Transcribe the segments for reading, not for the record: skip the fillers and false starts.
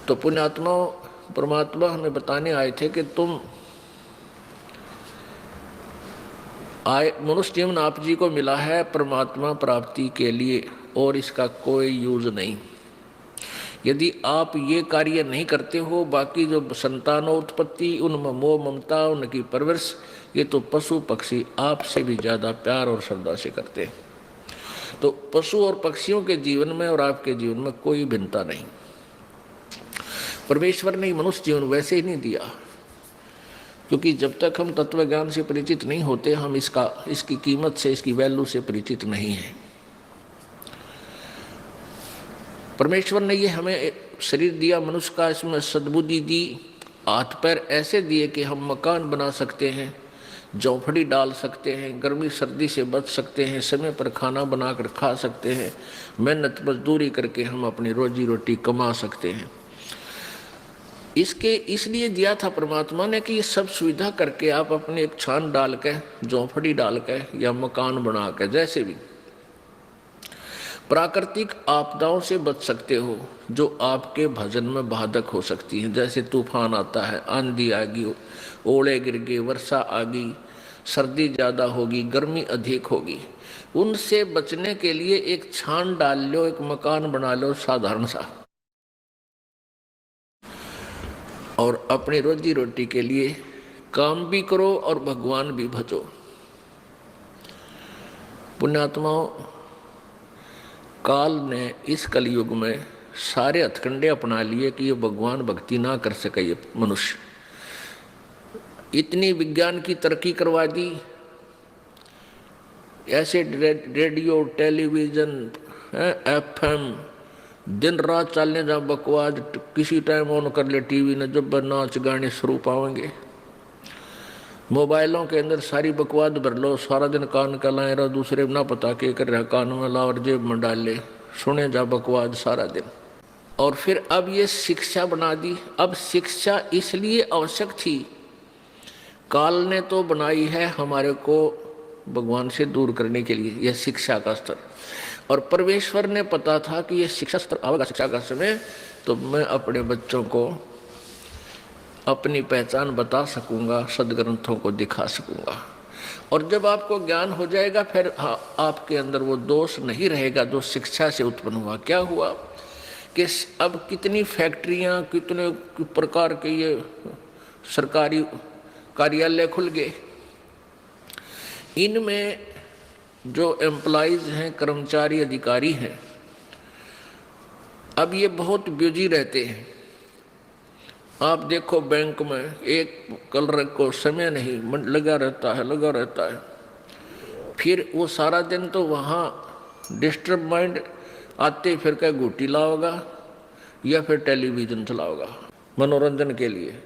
तो पुण्यात्मा परमात्मा हमें बताने आए थे कि तुम आए, मनुष्य जीवन आप जी को मिला है परमात्मा प्राप्ति के लिए और इसका कोई यूज नहीं। यदि आप ये कार्य नहीं करते हो, बाकी जो संतानोत्पत्ति, उनमें मोह ममता, उनकी परवरिश, ये तो पशु पक्षी आपसे भी ज्यादा प्यार और श्रद्धा से करते हैं। तो पशु और पक्षियों के जीवन में और आपके जीवन में कोई भिन्नता नहीं। परमेश्वर ने मनुष्य जीवन वैसे ही नहीं दिया, क्योंकि जब तक हम तत्व ज्ञान से परिचित नहीं होते, हम इसकी कीमत से, इसकी वैल्यू से परिचित नहीं है। परमेश्वर ने ये हमें शरीर दिया मनुष्य का, इसमें सद्बुद्धि दी, हाथ पैर ऐसे दिए कि हम मकान बना सकते हैं, झोंपड़ी डाल सकते हैं, गर्मी सर्दी से बच सकते हैं, समय पर खाना बनाकर खा सकते हैं, मेहनत मजदूरी करके हम अपनी रोजी रोटी कमा सकते हैं। इसके इसलिए दिया था परमात्मा ने कि ये सब सुविधा करके आप अपने एक छान डाल के, झोंपड़ी डाल के या मकान बना के, जैसे भी प्राकृतिक आपदाओं से बच सकते हो जो आपके भजन में बाधक हो सकती हैं। जैसे तूफान आता है, आंधी आ गई, ओले गिर गए, वर्षा आ गई, सर्दी ज़्यादा होगी, गर्मी अधिक होगी, उनसे बचने के लिए एक छान डाल लो, एक मकान बना लो साधारण सा, और अपनी रोजी रोटी के लिए काम भी करो और भगवान भी भजो। पुण्यात्माओं, काल ने इस कलयुग में सारे हथकंडे अपना लिए कि ये भगवान भक्ति ना कर सके। ये मनुष्य इतनी विज्ञान की तरक्की करवा दी, ऐसे रेडियो, टेलीविजन, एफएम दिन रात चलने जा बकवास, किसी टाइम ऑन कर ले टीवी ने, जब नाच गाने शुरू पाएंगे। मोबाइलों के अंदर सारी बकवास भर लो, सारा दिन कान का लाए रहो, दूसरे ना पता के कर रहा, कान में ला और जेब में डाल ले, सुने जा बकवास सारा दिन। और फिर अब ये शिक्षा बना दी। अब शिक्षा इसलिए आवश्यक थी, काल ने तो बनाई है हमारे को भगवान से दूर करने के लिए, यह शिक्षा का स्तर। और परमेश्वर ने पता था कि यह शिक्षा स्तर आवेगा, शिक्षा का समय, तो मैं अपने बच्चों को अपनी पहचान बता सकूंगा, सदग्रंथों को दिखा सकूंगा। और जब आपको ज्ञान हो जाएगा, फिर आपके अंदर वो दोष नहीं रहेगा जो शिक्षा से उत्पन्न हुआ। क्या हुआ कि अब कितनी फैक्ट्रियां, कितने प्रकार के ये सरकारी कार्यालय खुल गए, इनमें जो एम्प्लॉइज हैं, कर्मचारी अधिकारी हैं, अब ये बहुत बिजी रहते हैं। आप देखो बैंक में एक कलर को समय नहीं, लगा रहता है। फिर वो सारा दिन तो वहाँ डिस्टर्ब माइंड आते, फिर क्या घूटी लाओगा या फिर टेलीविज़न चलाओगा मनोरंजन के लिए,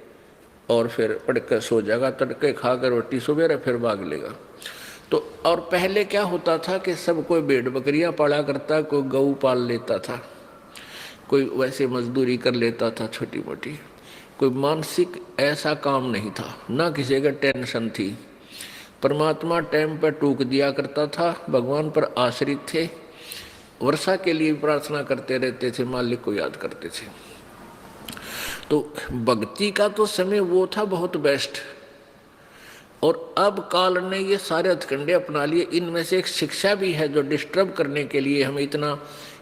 और फिर पढ़ कर सो जाएगा, तड़के खा कर रोटी सवेरे फिर भाग लेगा। तो और पहले क्या होता था कि सब कोई भेड़ बकरियां पाला करता, कोई गऊ पाल लेता था, कोई वैसे मजदूरी कर लेता था छोटी मोटी, कोई मानसिक ऐसा काम नहीं था, ना किसी का टेंशन थी। परमात्मा टाइम पर टूक दिया करता था, भगवान पर आश्रित थे, वर्षा के लिए प्रार्थना करते रहते थे, मालिक को याद करते थे। तो भक्ति का तो समय वो था बहुत बेस्ट। और अब काल ने ये सारे हथकंडे अपना लिए। इनमें से एक शिक्षा भी है जो डिस्टर्ब करने के लिए हमें इतना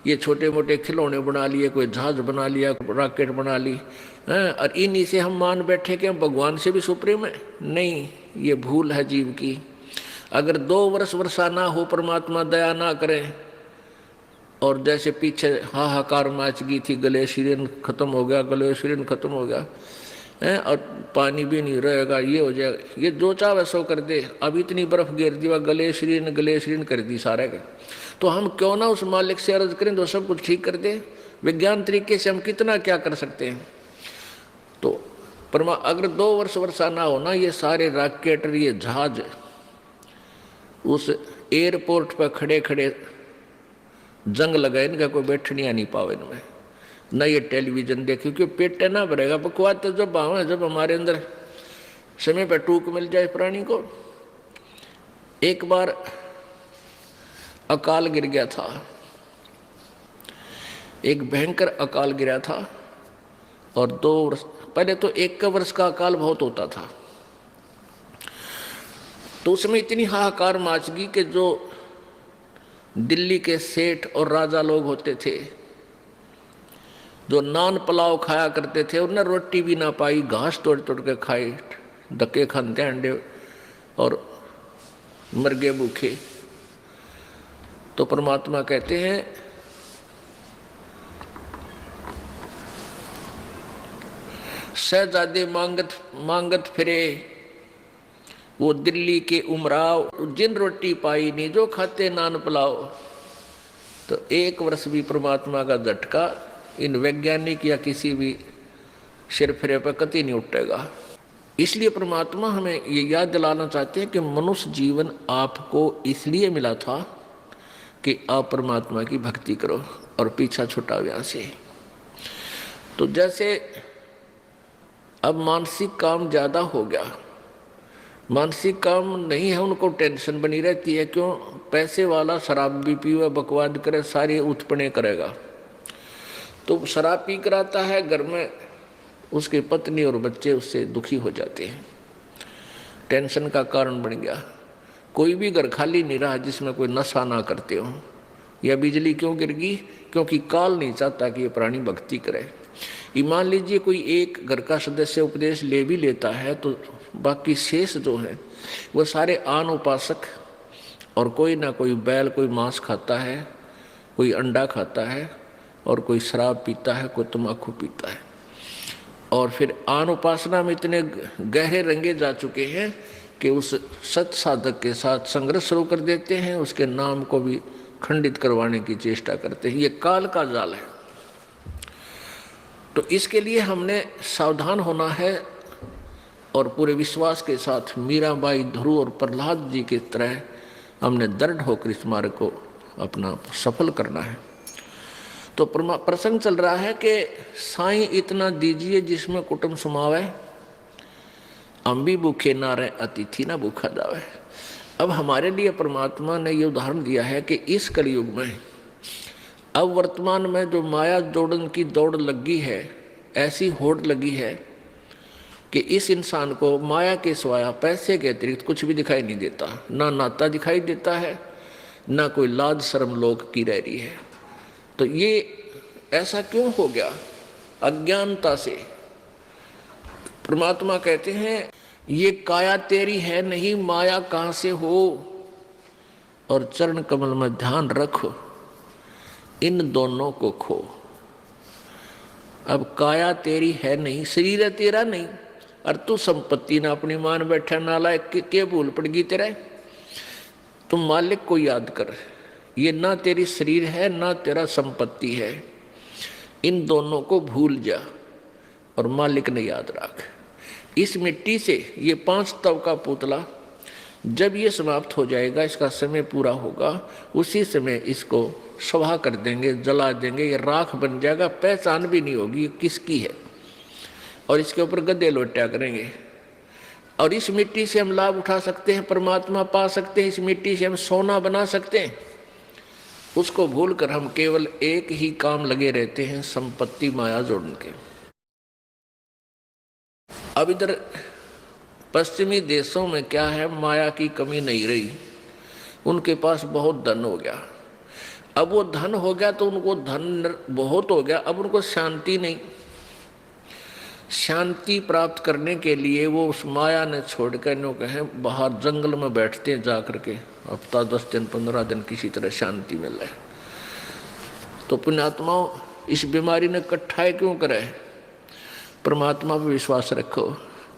ये छोटे मोटे खिलौने बना लिए, कोई जहाज बना लिया, रॉकेट बना ली, और इन्हीं से हम मान बैठे कि हम भगवान से भी सुप्रीम है। नहीं, ये भूल है जीव की। अगर 2 वर्ष वर्षा ना हो, परमात्मा दया ना करें, और जैसे पीछे हाहाकार मच गई थी, ग्लेशियन खत्म हो गया, ग्लेशियन खत्म हो गया, और पानी भी नहीं रहेगा, ये हो जाएगा, ये जो चाहे सो कर दे। अब इतनी बर्फ गिर दी, ग्लेशियन कर दी सारे का। तो हम क्यों ना उस मालिक से अर्ज करें तो सब कुछ ठीक कर दे। विज्ञान तरीके से हम कितना क्या कर सकते हैं। तो अगर 2 वर्ष वर्षा ना हो ना, ये सारे रॉकेट, ये जहाज उस एयरपोर्ट पर खड़े खड़े जंग लगाए, इनका कोई बैठने नहीं पावे इनमें, न ये टेलीविजन देखे, क्योंकि पेट ना भरेगा। बकवास तो जब आवे, जब हमारे अंदर समय पर टूक मिल जाए प्राणी को। एक बार अकाल गिर गया था, एक भयंकर अकाल गिरा था, और 2 वर्ष पहले तो 1 वर्ष का अकाल बहुत होता था। तो उसमें इतनी हाहाकार मच गई कि जो दिल्ली के सेठ और राजा लोग होते थे, जो नान पुलाव खाया करते थे, उन्हें रोटी भी ना पाई, घास तोड़ तोड़ के खाई, धक्के खाते अंडे और मर गए भूखे। तो परमात्मा कहते हैं शहजादे मांगत मांगत फिरे वो दिल्ली के उमराव, जिन रोटी पाई नहीं जो खाते नान पुलाव। तो 1 वर्ष भी परमात्मा का झटका इन वैज्ञानिक या किसी भी सिर फिरे पर कतई नहीं उठेगा। इसलिए परमात्मा हमें ये याद दिलाना चाहते हैं कि मनुष्य जीवन आपको इसलिए मिला था कि आप परमात्मा की भक्ति करो और पीछा छुटा व्याह से। तो जैसे अब मानसिक काम ज़्यादा हो गया, मानसिक काम नहीं है, उनको टेंशन बनी रहती है। क्यों? पैसे वाला शराब भी पीवे, बकवाद करे, सारी उत्पन्न करेगा। तो शराब पी कर आता है घर में, उसकी पत्नी और बच्चे उससे दुखी हो जाते हैं, टेंशन का कारण बन गया। कोई भी घर खाली नहीं रहा जिसमें कोई नशा ना करते हो। या बिजली क्यों गिर गई? क्योंकि काल नहीं चाहता कि ये प्राणी भक्ति करे। मान लीजिए कोई एक घर का सदस्य उपदेश ले भी लेता है तो बाकी शेष जो है वो सारे आन उपासक, और कोई ना कोई बैल, कोई मांस खाता है, कोई अंडा खाता है, और कोई शराब पीता है, कोई तम्बाकू पीता है। और फिर आन उपासना में इतने गहरे रंगे जा चुके हैं कि उस सत साधक के साथ संघर्ष शुरू कर देते हैं, उसके नाम को भी खंडित करवाने की चेष्टा करते हैं। ये काल का जाल है। तो इसके लिए हमने सावधान होना है और पूरे विश्वास के साथ मीराबाई, ध्रुव और प्रहलाद जी की तरह हमने दृढ़ होकर इस मार्ग को अपना सफल करना है। तो प्रसंग चल रहा है कि साईं इतना दीजिए जिसमें कुटुंब समावे, हम भी भूखे ना रहे, अतिथि ना भूखा जावे। अब हमारे लिए परमात्मा ने ये उदाहरण दिया है कि इस कलयुग में, अब वर्तमान में जो माया जोड़न की दौड़ लगी है, ऐसी होड़ लगी है कि इस इंसान को माया के सिवाय पैसे के अतिरिक्त कुछ भी दिखाई नहीं देता। ना नाता दिखाई देता है, ना कोई लाज शर्म लोग की रह रही है। तो ये ऐसा क्यों हो गया? अज्ञानता से। परमात्मा कहते हैं ये काया तेरी है नहीं, माया कहाँ से हो, और चरण कमल में ध्यान रखो, इन दोनों को खो। अब काया तेरी है नहीं, शरीर है तेरा नहीं, और तू संपत्ति ना अपनी मान बैठा, नालायक के भूल पड़ गई तेरे। तुम मालिक को याद कर, ये ना तेरी शरीर है ना तेरा संपत्ति है, इन दोनों को भूल जा और मालिक ने याद रख। इस मिट्टी से ये 5 तव का पुतला जब ये समाप्त हो जाएगा, इसका समय पूरा होगा, उसी समय इसको स्वाहा कर देंगे, जला देंगे, ये राख बन जाएगा, पहचान भी नहीं होगी किसकी है, और इसके ऊपर गद्दे लोटा करेंगे। और इस मिट्टी से हम लाभ उठा सकते हैं, परमात्मा पा सकते हैं, इस मिट्टी से हम सोना बना सकते हैं। उसको भूलकर हम केवल एक ही काम लगे रहते हैं, संपत्ति माया जोड़ने के। अब इधर पश्चिमी देशों में क्या है, माया की कमी नहीं रही, उनके पास बहुत धन हो गया। अब वो धन हो गया तो उनको धन बहुत हो गया, अब उनको शांति नहीं। शांति प्राप्त करने के लिए वो उस माया ने छोड़कर नो कहें बाहर जंगल में बैठते हैं, जा करके हफ्ता 10 दिन 15 दिन किसी तरह शांति मिल रहा है। तो पुण्यात्माओं, इस बीमारी ने कट्ठाई क्यों करे? परमात्मा पर विश्वास रखो,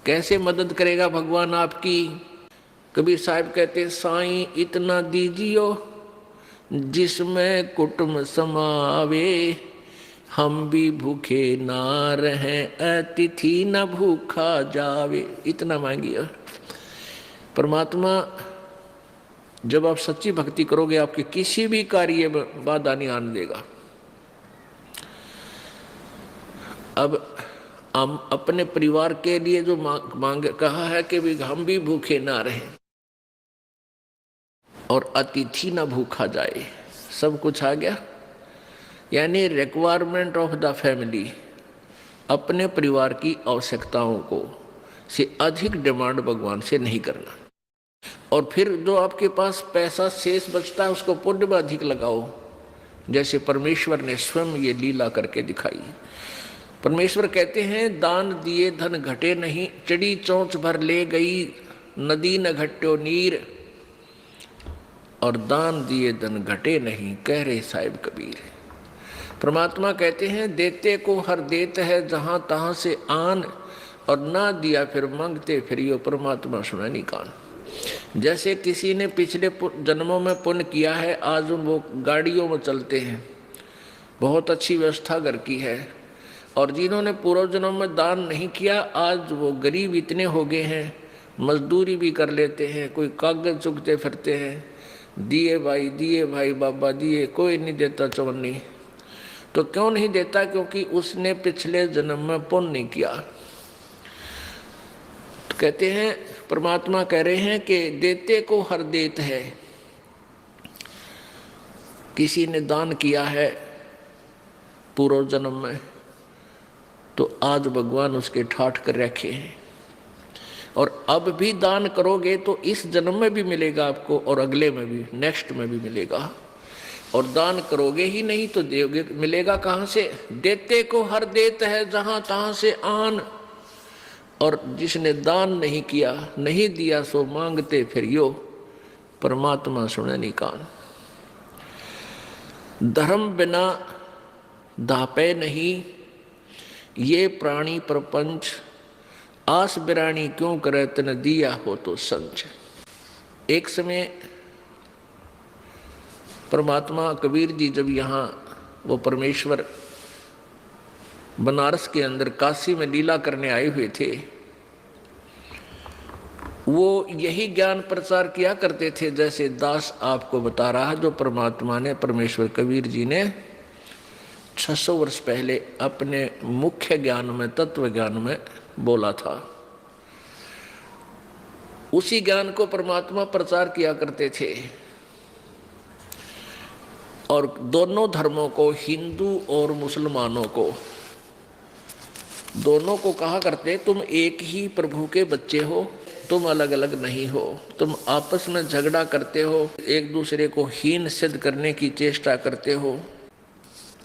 कैसे मदद करेगा भगवान आपकी। कबीर साहब कहते साईं इतना दीजियो जिसमें कुटुंब समावे, हम भी भूखे ना रहें, अतिथि न भूखा जावे। इतना मांगिए। परमात्मा जब आप सच्ची भक्ति करोगे, आपके किसी भी कार्य में बाधा नहीं आने देगा। अब हम अपने परिवार के लिए जो मांग कहा है कि भी हम भी भूखे ना रहें और अतिथि ना भूखा जाए, सब कुछ आ गया। यानी रिक्वायरमेंट ऑफ द फैमिली, अपने परिवार की आवश्यकताओं को से अधिक डिमांड भगवान से नहीं करना। और फिर जो आपके पास पैसा शेष बचता है उसको पुण्य में अधिक लगाओ, जैसे परमेश्वर ने स्वयं ये लीला करके दिखाई। परमेश्वर कहते हैं दान दिए धन घटे नहीं, चढ़ी चोंच भर ले गई नदी न घट्यो नीर। और दान दिए धन घटे नहीं, कह रहे साहिब कबीर। परमात्मा कहते हैं देते को हर देत है जहां तहां से आन, और ना दिया फिर मांगते फिरियो, परमात्मा सुना नहीं कान। जैसे किसी ने पिछले जन्मों में पुण्य किया है, आज वो गाड़ियों में चलते हैं, बहुत अच्छी व्यवस्था घर की है, और जिन्होंने पूर्व जन्म में दान नहीं किया आज वो गरीब इतने हो गए हैं, मजदूरी भी कर लेते हैं, कोई कागज चुगते फिरते हैं, दिए भाई बाबा दिए, कोई नहीं देता चवन्नी। तो क्यों नहीं देता? क्योंकि उसने पिछले जन्म में पुण्य नहीं किया। तो कहते हैं, परमात्मा कह रहे हैं कि देते को हर देत है। किसी ने दान किया है पूर्व जन्म में, तो आज भगवान उसके ठाठ कर रखे हैं, और अब भी दान करोगे तो इस जन्म में भी मिलेगा आपको, और अगले में भी, नेक्स्ट में भी मिलेगा। और दान करोगे ही नहीं तो दोगे, मिलेगा कहाँ से? देते को हर देत है जहां तहां से आन। और जिसने दान नहीं किया, नहीं दिया, सो मांगते फिरियो, परमात्मा सुने नहीं कान। धर्म बिना दापे नहीं, ये प्राणी प्रपंच, आस बिरानी क्यों करे तन दिया हो तो संच। एक समय परमात्मा कबीर जी जब यहाँ वो परमेश्वर बनारस के अंदर काशी में लीला करने आए हुए थे, वो यही ज्ञान प्रचार किया करते थे जैसे दास आपको बता रहा, जो परमात्मा ने, परमेश्वर कबीर जी ने 600 वर्ष पहले अपने मुख्य ज्ञान में, तत्व ज्ञान में बोला था। उसी ज्ञान को परमात्मा प्रचार किया करते थे। और दोनों धर्मों को, हिंदू और मुसलमानों को, दोनों को कहा करते, तुम एक ही प्रभु के बच्चे हो, तुम अलग अलग नहीं हो। तुम आपस में झगड़ा करते हो, एक दूसरे को हीन सिद्ध करने की चेष्टा करते हो,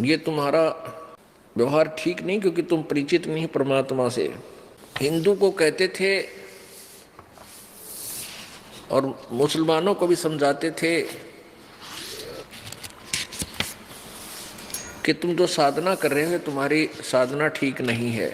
ये तुम्हारा व्यवहार ठीक नहीं, क्योंकि तुम परिचित नहीं परमात्मा से। हिंदू को कहते थे और मुसलमानों को भी समझाते थे कि तुम जो साधना कर रहे हो, तुम्हारी साधना ठीक नहीं है।